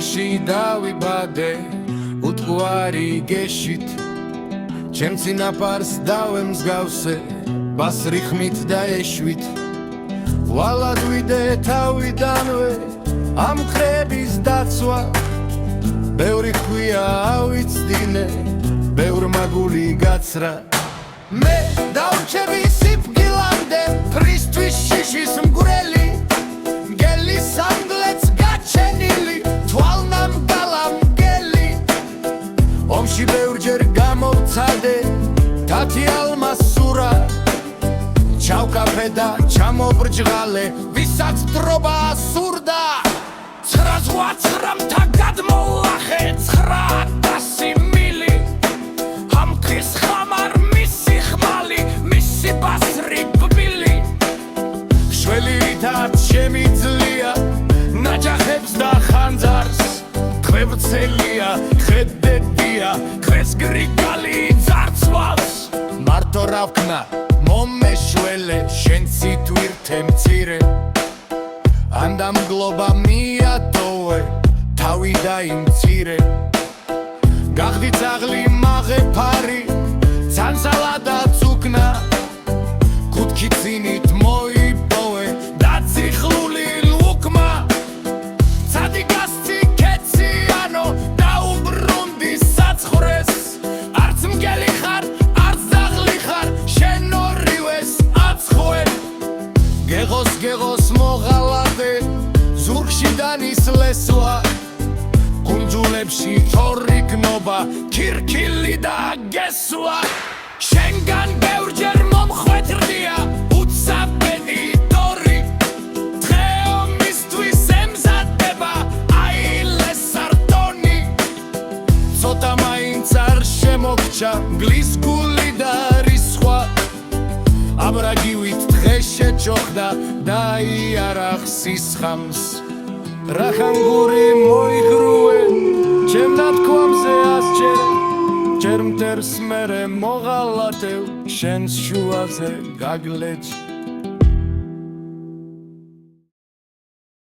გზაში დავიბადე უტყუარი გეშით ჩემ წინაპარს დავემსგავსე ბას რიხმით და ეშვით ვალადვიდე თავიდანვე ამ ხრების დაცვა ბევრი ხვია ავიცდინე ბევრ მაგული გაცრა მე დავრჩები სიფგილამდე ფრისთვის შიშის მგვრელი მგელის ამგლეც გაჩენილი თვალნამგალამგელი ომში ბევრჯერ გამოვცადე თათი ალმასურა ჩავკაფე და ჩამობრჯღალე ვისაც დრობა სურდა 9 გადმოვლახე 900 მილი ამქრის ხამარ მისი ხმალი მისი ბასრი ბბილი შველითაც შემიძლია ნაჯახებს და ხანძარს ხვებცელია ხედედია ქვეს გრიგალი ძარცვალს მარტო რა ვქნა მომეშველე შენ სიტვირთე მცირე ანდამგლობა მიატოვე თავი დაიმცირე გახდი ძაღლი მაღეფარი ცანცალადაც უკნა ქუთქი წინით მოიპოვე და ციხლული ლუკმა ცადიგასცი ქეციანო და უბრუნდი საცხრეს არც მგელი ხარ არც ძაღლი ხარ შენ ორივეს აცხოვენ გეღოს მოღალატე ზურგში დანისლესვა კუნძულებში თორი გნობა ქირქილი და გესვა შენგან ბევრჯერ მომხვედრია უცაბენი ტორი დღეო მისთვის ემზადება აილეს სარტონი ცოტა მაინც არ შემოგჩა მგლის გული და რისხვა აბრაგივით დღე შეჯოხდა და იარაღ სისხამს რახანგური მოიგრუე ჩემ ნათქვამზე ასჯერ ჯერ მტერს მერე მოღალატევ შენს შუაზე გაგლეჯ